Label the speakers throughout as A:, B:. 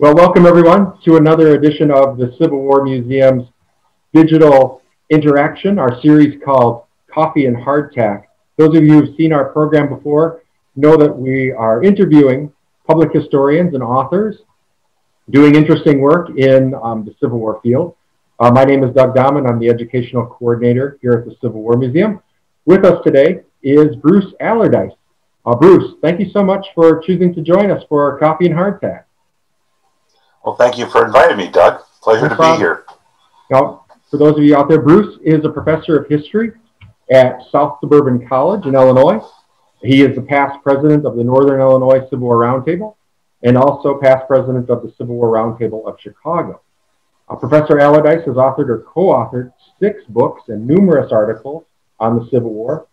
A: Well, welcome everyone to another edition of the Civil War Museum's digital interaction, our series called Coffee and Hardtack. Those of you who've seen our program before know that we are interviewing public historians and authors doing interesting work in the Civil War field. My name is Doug Dahman. I'm the educational coordinator here at the Civil War Museum. With us today is Bruce Allardice. Bruce, thank you so much for choosing to join us for Coffee and Hardtack.
B: Well, thank you for inviting me, Doug. Pleasure to be here.
A: Now, for those of you out there, Bruce is a professor of history at South Suburban College in Illinois. He is the past president of the Northern Illinois Civil War Roundtable and also past president of the Civil War Roundtable of Chicago. Professor Allardice has authored or co-authored 6 books and numerous articles on the Civil War.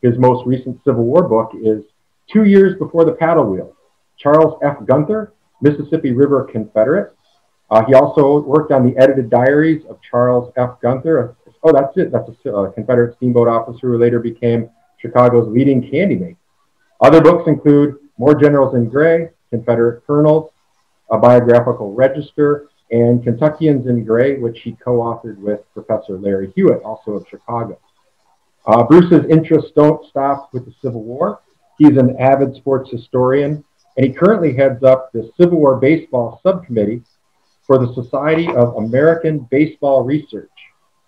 A: His most recent Civil War book is 2 Years Before the Paddle Wheel, Charles F. Gunther, Mississippi River Confederate. He also worked on the edited diaries of Charles F. Gunther. Oh, that's it. That's a Confederate steamboat officer who later became Chicago's leading candy-maker. Other books include More Generals in Gray, Confederate Colonels, a Biographical Register, and Kentuckians in Gray, which he co-authored with Professor Larry Hewitt, also of Chicago. Bruce's interests don't stop with the Civil War. He's an avid sports historian, and he currently heads up the Civil War Baseball Subcommittee for the Society of American Baseball Research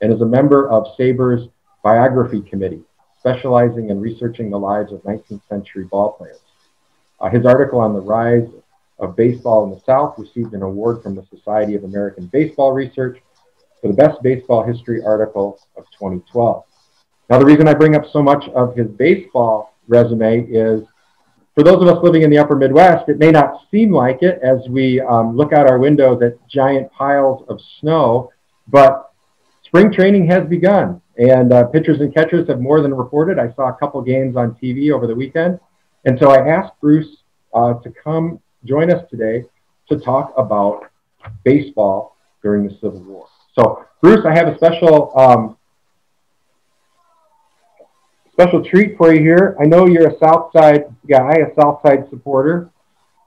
A: and is a member of SABR's Biography Committee, specializing in researching the lives of 19th century ball players. His article on the rise of baseball in the South received an award from the Society of American Baseball Research for the best baseball history article of 2012. Now, the reason I bring up so much of his baseball resume is for those of us living in the upper Midwest, it may not seem like it as we look out our windows at giant piles of snow, but spring training has begun, and pitchers and catchers have more than reported. I saw a couple games on TV over the weekend, and so I asked Bruce to come join us today to talk about baseball during the Civil War. So, Bruce, I have a special treat for you here. I know you're a Southside guy, a Southside supporter,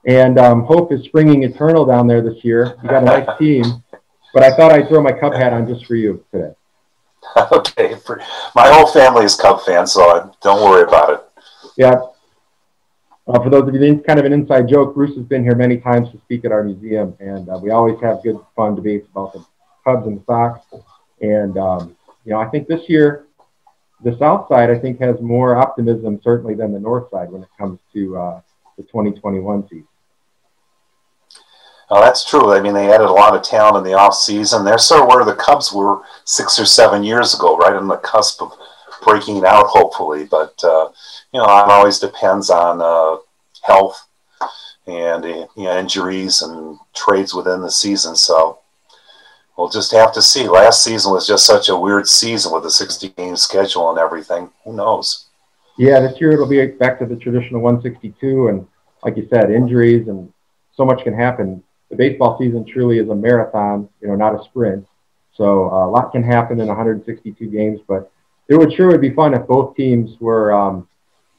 A: and hope is springing eternal down there this year. You got a nice team, but I thought I'd throw my Cub hat on just for you today.
B: Okay, my whole family is Cub fans, so don't worry about it.
A: Yeah. For those of you, kind of an inside joke, Bruce has been here many times to speak at our museum, and we always have good, fun debates about the Cubs and the Sox. And, I think this year, the South Side, I think, has more optimism, certainly, than the North Side when it comes to the 2021 season.
B: Oh, that's true. I mean, they added a lot of talent in the offseason. They're sort of where the Cubs were 6 or 7 years ago, right on the cusp of breaking out, hopefully. But, it always depends on health and injuries and trades within the season. So we'll just have to see. Last season was just such a weird season with a 60-game schedule and everything. Who knows?
A: Yeah, this year it'll be back to the traditional 162. And like you said, injuries and so much can happen. The baseball season truly is a marathon, not a sprint. So a lot can happen in 162 games. But it would be fun if both teams were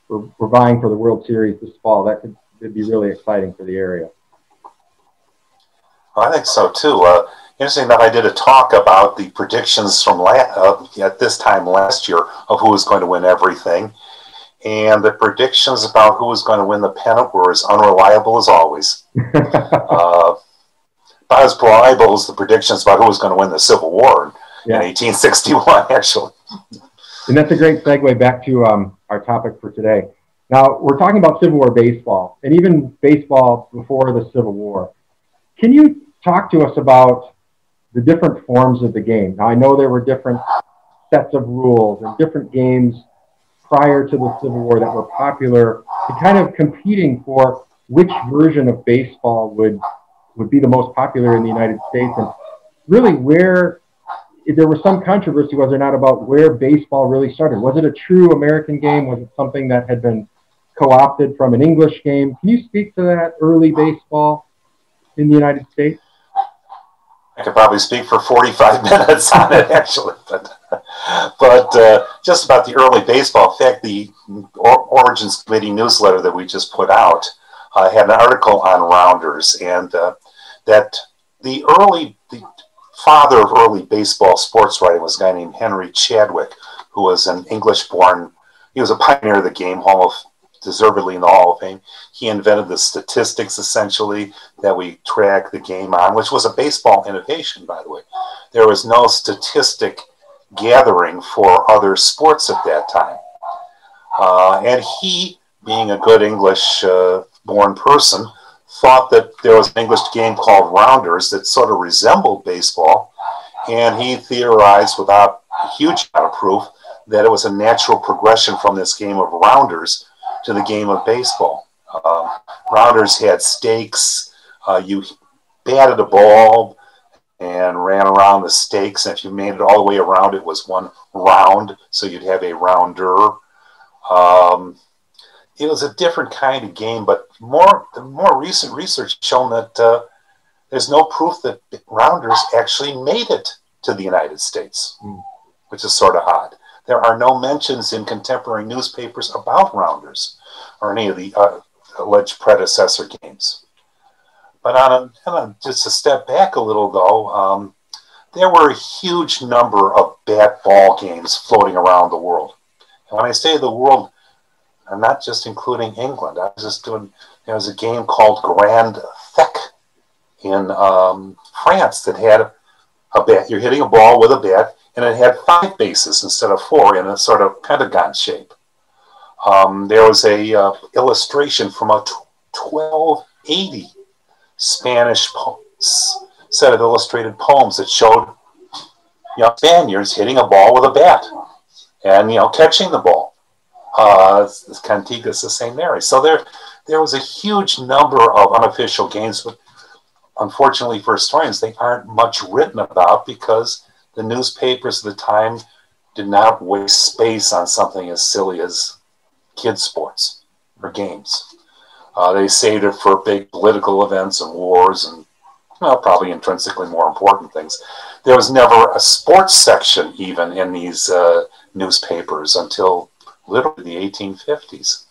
A: vying for the World Series this fall. It'd be really exciting for the area.
B: I think so, too. Interesting enough, I did a talk about the predictions from at this time last year of who was going to win everything. And the predictions about who was going to win the pennant were as unreliable as always. About as reliable as the predictions about who was going to win the Civil War in 1861, actually.
A: And that's a great segue back to our topic for today. Now, we're talking about Civil War baseball, and even baseball before the Civil War. Can you talk to us about the different forms of the game? Now, I know there were different sets of rules and different games prior to the Civil War that were popular and kind of competing for which version of baseball would be the most popular in the United States, and really where there was some controversy, was there not, about where baseball really started. Was it a true American game? Was it something that had been co-opted from an English game? Can you speak to that early baseball in the United States?
B: I could probably speak for 45 minutes on it, actually. But just about the early baseball. In fact, the Origins Committee newsletter that we just put out had an article on rounders. And that the father of early baseball sports writing was a guy named Henry Chadwick, who was an English-born. He was a pioneer of the game, deservedly in the Hall of Fame. He invented the statistics, essentially, that we track the game on, which was a baseball innovation, by the way. There was no statistic gathering for other sports at that time. And he, being a good English-born person, thought that there was an English game called rounders that sort of resembled baseball, and he theorized without a huge amount of proof that it was a natural progression from this game of rounders to the game of baseball. Rounders had stakes. You batted a ball and ran around the stakes, and if you made it all the way around, it was one round, so you'd have a rounder. It was a different kind of game, but the more recent research has shown that there's no proof that rounders actually made it to the United States, which is sort of odd. There are no mentions in contemporary newspapers about rounders or any of the alleged predecessor games. But just to step back a little, though, there were a huge number of bat ball games floating around the world. And when I say the world, I'm not just including England. There was a game called Grand Thek in France that had a bat. You're hitting a ball with a bat, and it had 5 bases instead of 4 in a sort of pentagon shape. There was a illustration from a 1280 Spanish set of illustrated poems that showed young Spaniards hitting a ball with a bat and catching the ball. Cantigas de St. Mary. So there was a huge number of unofficial games, but unfortunately for historians, they aren't much written about because the newspapers of the time did not waste space on something as silly as kids' sports or games. They saved it for big political events and wars and, probably intrinsically more important things. There was never a sports section even in these newspapers until literally the 1850s.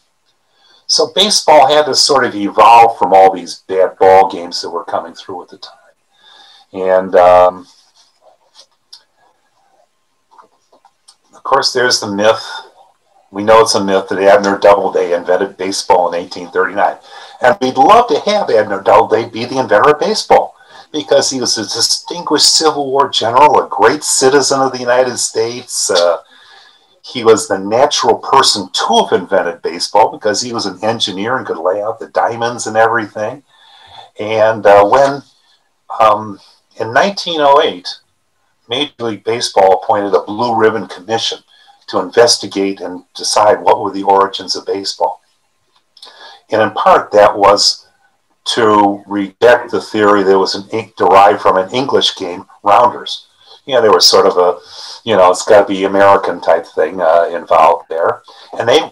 B: So baseball had to sort of evolve from all these bad ball games that were coming through at the time. And of course, there's the myth. We know it's a myth that Abner Doubleday invented baseball in 1839. And we'd love to have Abner Doubleday be the inventor of baseball because he was a distinguished Civil War general, a great citizen of the United States. He was the natural person to have invented baseball because he was an engineer and could lay out the diamonds and everything. And when in 1908, Major League Baseball appointed a Blue Ribbon Commission to investigate and decide what were the origins of baseball. And in part, that was to reject the theory that was derived from an English game, rounders. There was sort of a, it's got to be American type thing involved there. And they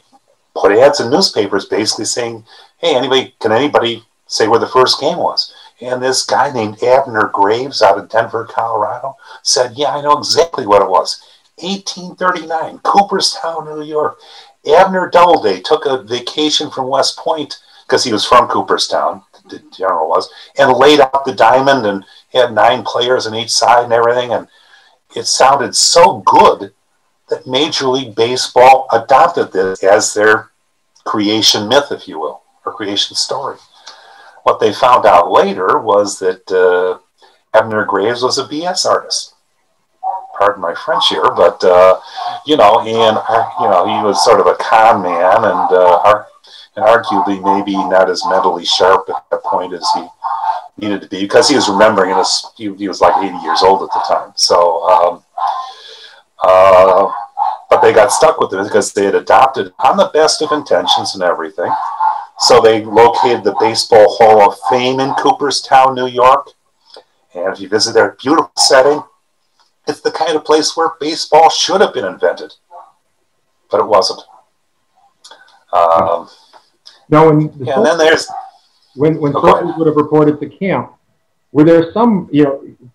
B: put ads in newspapers basically saying, hey, can anybody say where the first game was? And this guy named Abner Graves out of Denver, Colorado said, yeah, I know exactly what it was. 1839, Cooperstown, New York. Abner Doubleday took a vacation from West Point because he was from Cooperstown, the general was, and laid out the diamond and had 9 players on each side and everything. And it sounded so good that Major League Baseball adopted this as their creation myth, if you will, or creation story. What they found out later was that Abner Graves was a BS artist. Pardon my French here, but he was sort of a con man and arguably maybe not as mentally sharp at that point as he needed to be because he was remembering it as he was like 80 years old at the time. So, but they got stuck with it because they had adopted on the best of intentions and everything. So they located the Baseball Hall of Fame in Cooperstown, New York. And if you visit their beautiful setting, it's the kind of place where baseball should have been invented, but it wasn't.
A: Now,
B: and then there's
A: when soldiers would have reported to camp, were there some,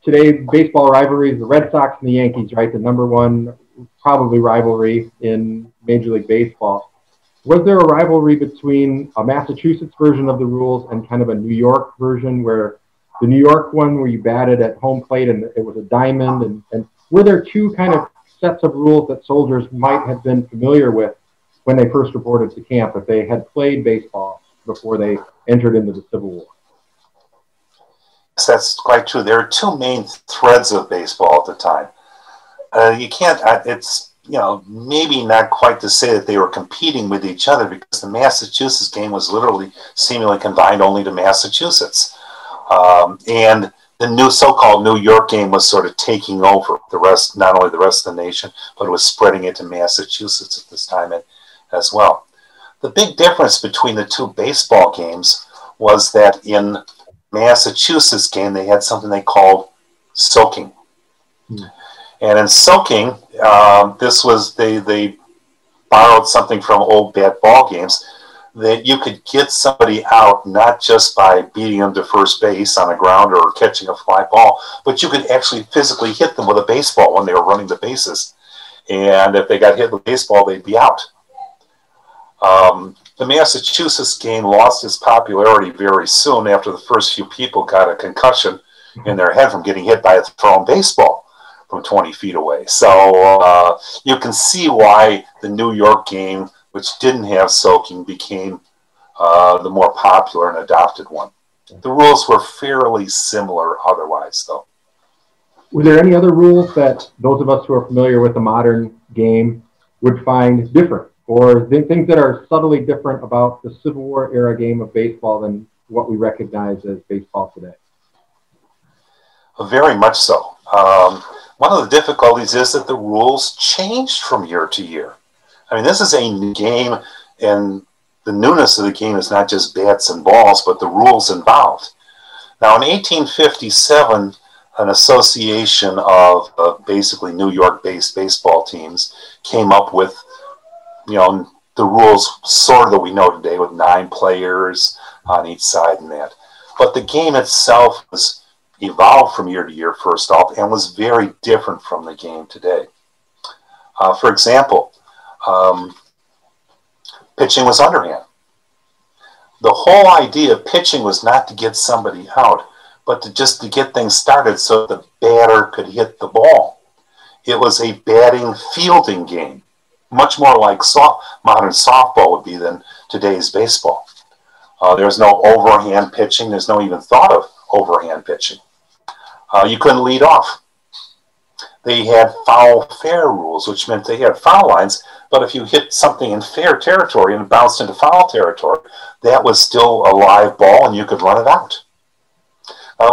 A: today baseball rivalries, the Red Sox and the Yankees, right? The number one probably rivalry in Major League Baseball. Was there a rivalry between a Massachusetts version of the rules and kind of a New York version where the New York one where you batted at home plate and it was a diamond, and were there two kind of sets of rules that soldiers might have been familiar with when they first reported to camp if they had played baseball before they entered into the Civil War?
B: Yes, that's quite true. There are two main threads of baseball at the time. You can't, it's, maybe not quite to say that they were competing with each other, because the Massachusetts game was literally seemingly confined only to Massachusetts. And the new so-called New York game was sort of taking over the rest, not only the rest of the nation, but it was spreading into Massachusetts at this time as well. The big difference between the two baseball games was that in Massachusetts game, they had something they called soaking. And in soaking, this was, they borrowed something from old bat ball games, that you could get somebody out not just by beating them to first base on the ground or catching a fly ball, but you could actually physically hit them with a baseball when they were running the bases. And if they got hit with a baseball, they'd be out. The Massachusetts game lost its popularity very soon after the first few people got a concussion in their head from getting hit by a thrown baseball from 20 feet away. So you can see why the New York game, which didn't have soaking, became the more popular and adopted one. The rules were fairly similar otherwise, though.
A: Were there any other rules that those of us who are familiar with the modern game would find different, or things that are subtly different about the Civil War era game of baseball than what we recognize as baseball today?
B: Very much so. One of the difficulties is that the rules changed from year to year. I mean, this is a new game, and the newness of the game is not just bats and balls, but the rules involved. Now, in 1857, an association of basically New York-based baseball teams came up with, the rules sort of that we know today, with 9 players on each side and that. But the game itself was evolved from year to year, first off, and was very different from the game today. For example, pitching was underhand. The whole idea of pitching was not to get somebody out, but to get things started so the batter could hit the ball. It was a batting fielding game, much more like modern softball would be than today's baseball. There's no overhand pitching. There's no even thought of overhand pitching. You couldn't lead off. They had foul fair rules, which meant they had foul lines, but if you hit something in fair territory and it bounced into foul territory, that was still a live ball and you could run it out.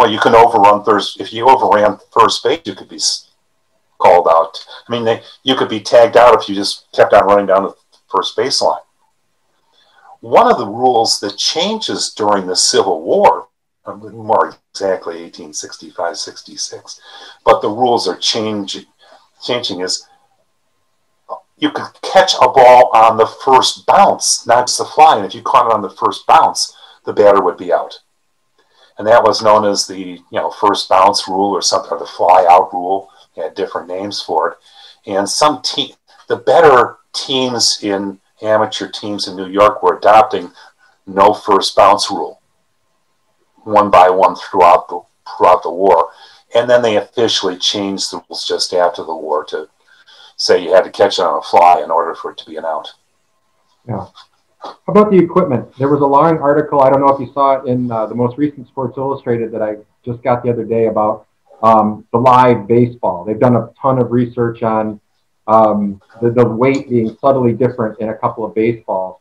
B: You can overrun if you overran first base, you could be called out. I mean, you could be tagged out if you just kept on running down the first baseline. One of the rules that changes during the Civil War, more exactly 1865-66, but the rules are changing is you could catch a ball on the first bounce, not just the fly, and if you caught it on the first bounce, the batter would be out. And that was known as the first bounce rule or something, or the fly out rule. They had different names for it. And the better teams in amateur teams in New York were adopting no first bounce rule, one by one throughout the war. And then they officially changed the rules just after the war to say you had to catch it on a fly in order for it to be an out.
A: Yeah. How about the equipment? There was a long article, I don't know if you saw it in the most recent Sports Illustrated that I just got the other day about the live baseball. They've done a ton of research on the weight being subtly different in a couple of baseballs.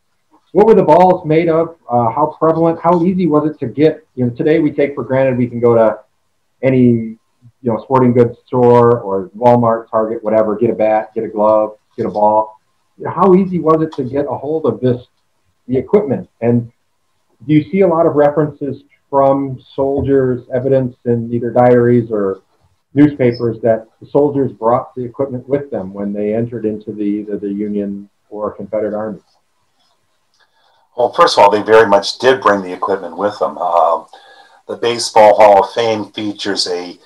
A: What were the balls made of? How prevalent? How easy was it to get? Today we take for granted we can go to any sporting goods store or Walmart, Target, whatever, get a bat, get a glove, get a ball. How easy was it to get a hold of the equipment? And do you see a lot of references from soldiers, evidence in either diaries or newspapers that the soldiers brought the equipment with them when they entered into either the Union or Confederate armies?
B: Well, first of all, they very much did bring the equipment with them. The Baseball Hall of Fame features a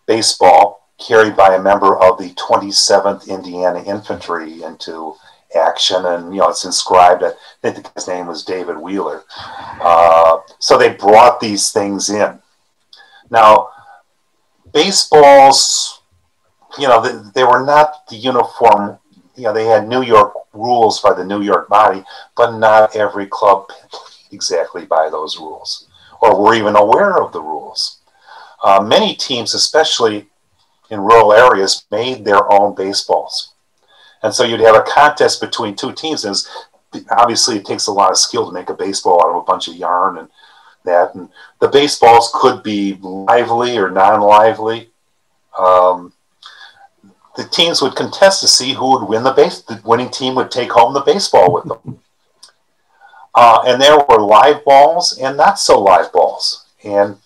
B: baseball carried by a member of the 27th Indiana Infantry into action, and it's inscribed. I think his name was David Wheeler. So they brought these things in. Now, baseballs, they were not the uniform. They had New York rules by the New York body, but not every club played exactly by those rules or were even aware of the rules. Many teams, especially in rural areas, made their own baseballs. And so you'd have a contest between two teams. And obviously, it takes a lot of skill to make a baseball out of a bunch of yarn and that. And the baseballs could be lively or non-lively. The teams would contest to see who would win the base. The winning team would take home the baseball with them. And there were live balls and not so live balls. And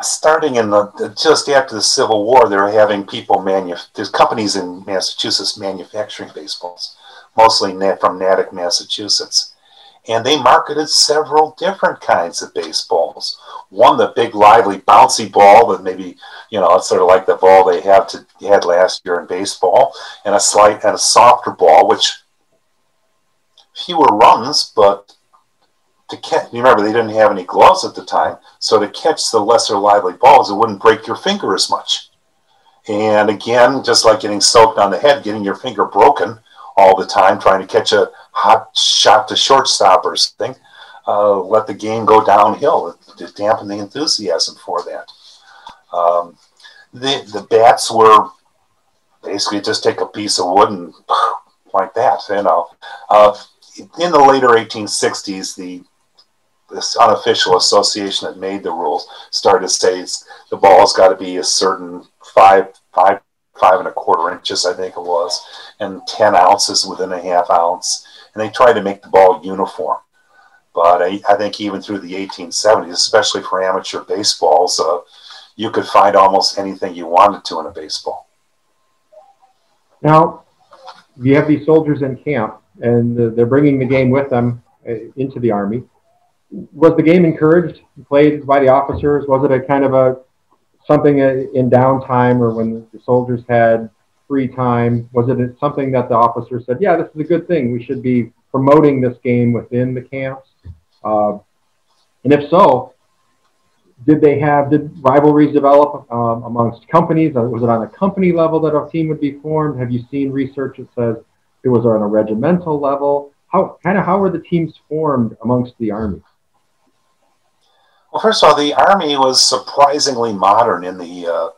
B: starting in just after the Civil War, they were having people there's companies in Massachusetts manufacturing baseballs, mostly from Natick, Massachusetts. And they marketed several different kinds of baseballs. One, the big, lively, bouncy ball that maybe, it's sort of like the ball they had last year in baseball, and a softer ball, which fewer runs, but to catch, remember they didn't have any gloves at the time, so to catch the lesser lively balls, it wouldn't break your finger as much. And again, just like getting soaked on the head, getting your finger broken all the time, trying to catch a hot shot to shortstop or something, let the game go downhill to dampen the enthusiasm for that. The bats were basically just take a piece of wood and like that, in the later 1860s, this unofficial association that made the rules started to say the ball's got to be a certain 5.25 inches, I think it was, and 10 ounces within a half ounce. And they tried to make the ball uniform. But I think even through the 1870s, especially for amateur baseballs, you could find almost anything you wanted to in a baseball.
A: Now, you have these soldiers in camp, and they're bringing the game with them into the Army. Was the game encouraged, played by the officers? Was it a kind of something in downtime or when the soldiers had free time? Was it something that the officers said, yeah, this is a good thing, we should be promoting this game within the camps? And if so, did rivalries develop amongst companies? Was it on a company level that a team would be formed? Have you seen research that says it was on a regimental level? How were the teams formed amongst the Army?
B: Well, first of all, the Army was surprisingly modern in the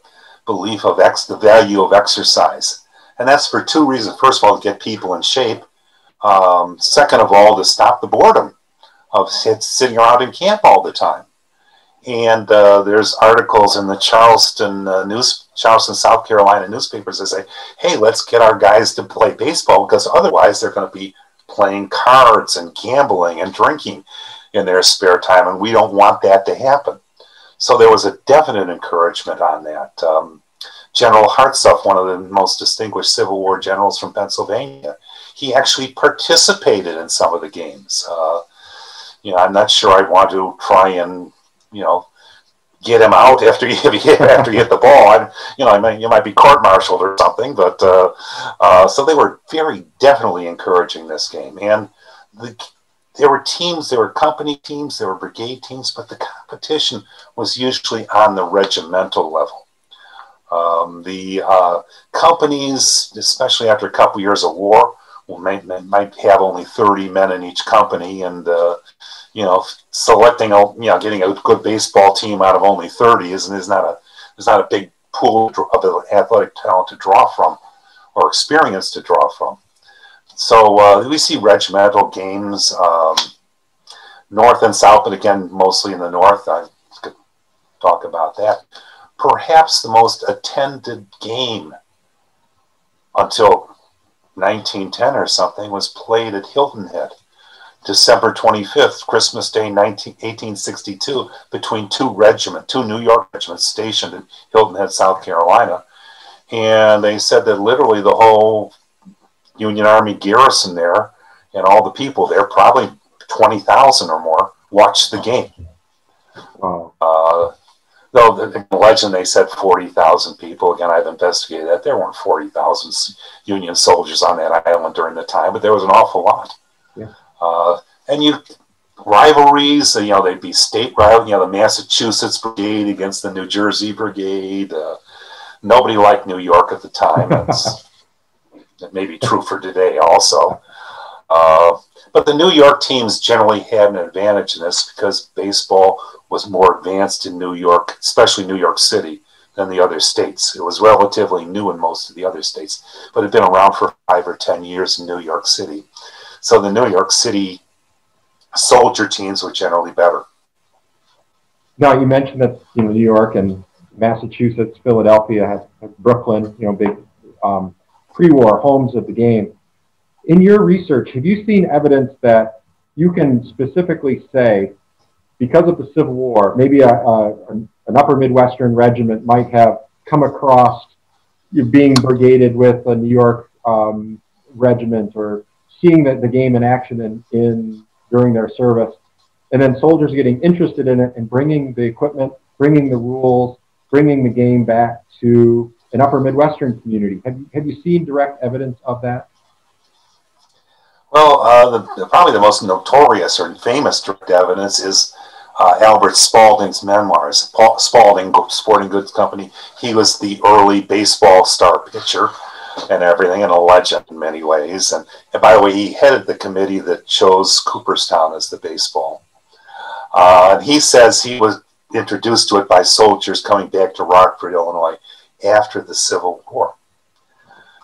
B: belief of the value of exercise. And that's for two reasons. First of all, to get people in shape. Second of all, to stop the boredom of sitting around in camp all the time. And there's articles in the Charleston, South Carolina newspapers that say, hey, let's get our guys to play baseball because otherwise they're going to be playing cards and gambling and drinking in their spare time, and we don't want that to happen. So there was a definite encouragement on that. General Hardtack, one of the most distinguished Civil War generals from Pennsylvania, he actually participated in some of the games. I'm not sure I'd want to try and, get him out after you hit the ball. You might be court-martialed or something, but so they were very definitely encouraging this game. And there were teams, there were company teams, there were brigade teams, but the competition was usually on the regimental level. The companies, especially after a couple years of war, might have only 30 men in each company, and selecting getting a good baseball team out of only 30 is not a big pool of athletic talent to draw from or experience to draw from. So we see regimental games, north and south, but again, mostly in the north. I could talk about that. Perhaps the most attended game until 1910 or something was played at Hilton Head, December 25th, Christmas Day, 1862, between two New York regiments stationed in Hilton Head, South Carolina. And they said that literally the whole Union Army garrison there and all the people there, probably 20,000 or more, watched the game.
A: Wow.
B: Though the legend, they said 40,000 people. Again, I've investigated that. There weren't 40,000 Union soldiers on that island during the time, but there was an awful lot.
A: Yeah.
B: And rivalries. They'd be state rival. The Massachusetts Brigade against the New Jersey Brigade. Nobody liked New York at the time. That may be true for today also. But the New York teams generally had an advantage in this because baseball was more advanced in New York, especially New York City, than the other states. It was relatively new in most of the other states, but it had been around for 5 or 10 years in New York City. So the New York City soldier teams were generally better.
A: Now, you mentioned that New York and Massachusetts, Philadelphia, Brooklyn, big pre-war homes of the game. In your research, have you seen evidence that you can specifically say, because of the Civil War, maybe an upper Midwestern regiment might have come across being brigaded with a New York regiment, or seeing the game in action during their service, and then soldiers getting interested in it and bringing the equipment, bringing the rules, bringing the game back to an upper Midwestern community? Have you seen direct evidence of that?
B: Well, probably the most notorious or famous direct evidence is Albert Spalding's memoirs. Spalding Sporting Goods Company. He was the early baseball star pitcher and everything, and a legend in many ways. And by the way, he headed the committee that chose Cooperstown as the baseball. And he says he was introduced to it by soldiers coming back to Rockford, Illinois, after the Civil War.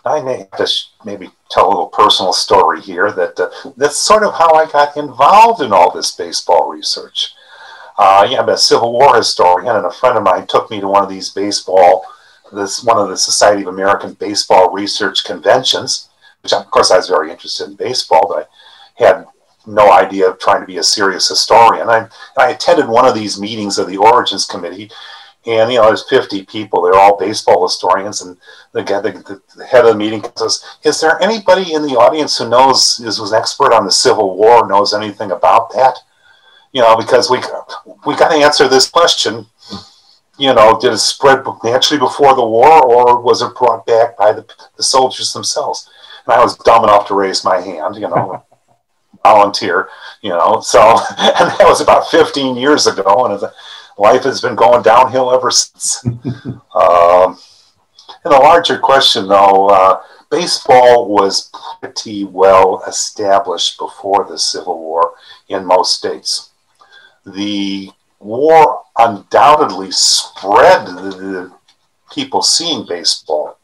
B: I may have to maybe tell a little personal story here that's sort of how I got involved in all this baseball research. I'm a Civil War historian, and a friend of mine took me to one of these one of the Society of American Baseball Research conventions, which of course I was very interested in baseball, but I had no idea of trying to be a serious historian. I attended one of these meetings of the Origins Committee, and there's 50 people. They're all baseball historians, and the head of the meeting says, "Is there anybody in the audience who was an expert on the Civil War, knows anything about that? Because we got to answer this question. Did it spread naturally before the war, or was it brought back by the soldiers themselves?" And I was dumb enough to raise my hand, volunteer, So, and that was about 15 years ago, and life has been going downhill ever since. And a larger question, though, baseball was pretty well established before the Civil War in most states. The war undoubtedly spread the people seeing baseball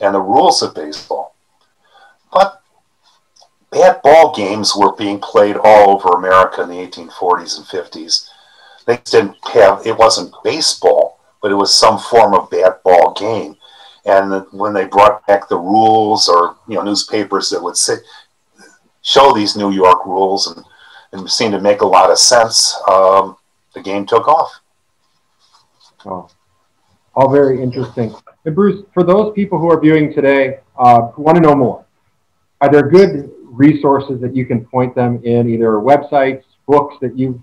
B: and the rules of baseball. But bad ball games were being played all over America in the 1840s and 50s. It wasn't baseball, but it was some form of bad ball game. And when they brought back the rules, or newspapers that would show these New York rules and seemed to make a lot of sense, the game took off.
A: Oh, all very interesting. And Bruce, for those people who are viewing today who want to know more, are there good resources that you can point them in, either websites, books that you've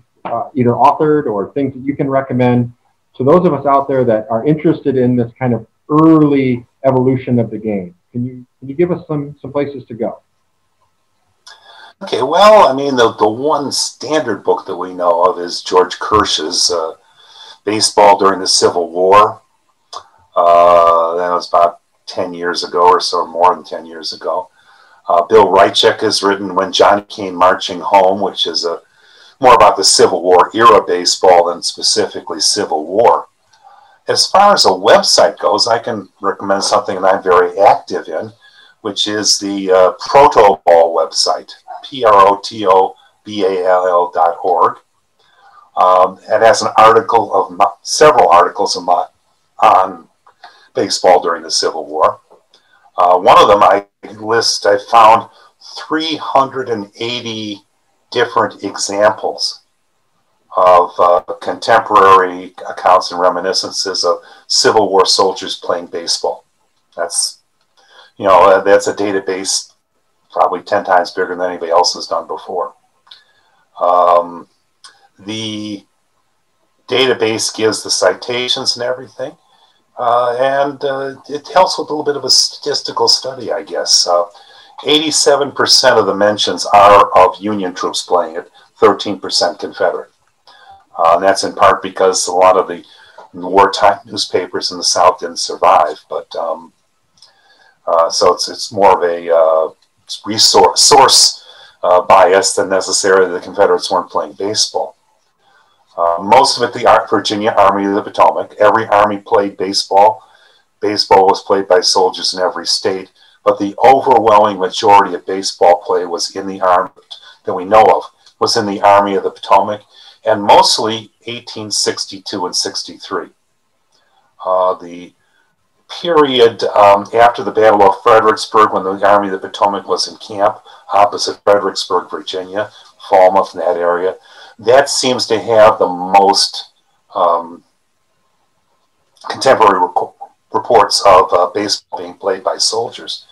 A: either authored, or things that you can recommend to those of us out there that are interested in this kind of early evolution of the game? Can you give us some places to go?
B: Okay, well, the one standard book that we know of is George Kirsch's Baseball During the Civil War. That was about 10 years ago or so, more than 10 years ago. Bill Rychek has written When Johnny Came Marching Home, which is more about the Civil War era baseball than specifically Civil War. As far as a website goes, I can recommend something that I'm very active in, which is the Protoball website, protoball.org. It has several articles on baseball during the Civil War. One of them I found 380 different examples of contemporary accounts and reminiscences of Civil War soldiers playing baseball. That's a database probably 10 times bigger than anybody else has done before. The database gives the citations and everything, and it helps with a little bit of a statistical study, I guess. 87% of the mentions are of Union troops playing it. 13% Confederate. And that's in part because a lot of the wartime newspapers in the South didn't survive. But so it's more of a source bias than necessarily the Confederates weren't playing baseball. Most of it, the Virginia Army of the Potomac. Every army played baseball. Baseball was played by soldiers in every state, but the overwhelming majority of baseball play was in the army that we know of, was in the Army of the Potomac, and mostly 1862 and 63. The period after the Battle of Fredericksburg, when the Army of the Potomac was in camp opposite Fredericksburg, Virginia, Falmouth, in that area, that seems to have the most contemporary reports of baseball being played by soldiers,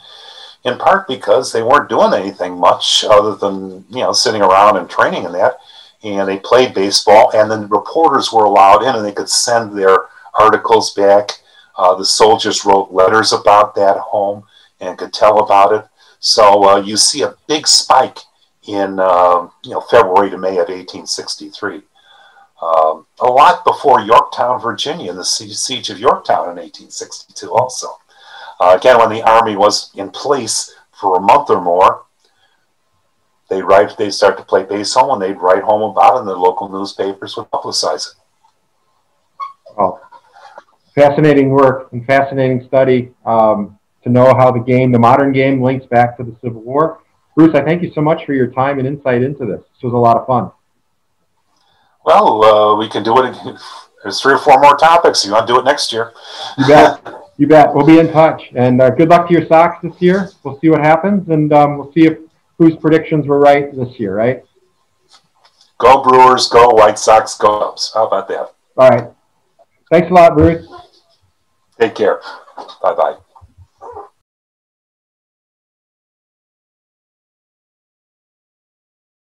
B: in part because they weren't doing anything much other than, sitting around and training and that, and they played baseball, and then reporters were allowed in and they could send their articles back. The soldiers wrote letters about that home and could tell about it. So you see a big spike in February to May of 1863. A lot before Yorktown, Virginia, and the siege of Yorktown in 1862 also. Again, when the Army was in place for a month or more, they'd start to play baseball, and they'd write home about it, and the local newspapers would publicize it.
A: Oh, fascinating work and fascinating study to know how the modern game links back to the Civil War. Bruce, I thank you so much for your time and insight into this. This was a lot of fun.
B: Well, we can do it. There's 3 or 4 more topics. You want to do it next year?
A: You bet. You bet. We'll be in touch. And good luck to your Sox this year. We'll see what happens, and we'll see whose predictions were right this year, right?
B: Go Brewers, go White Sox, go Cubs. How about that?
A: All right. Thanks a lot, Bruce.
B: Take care. Bye-bye.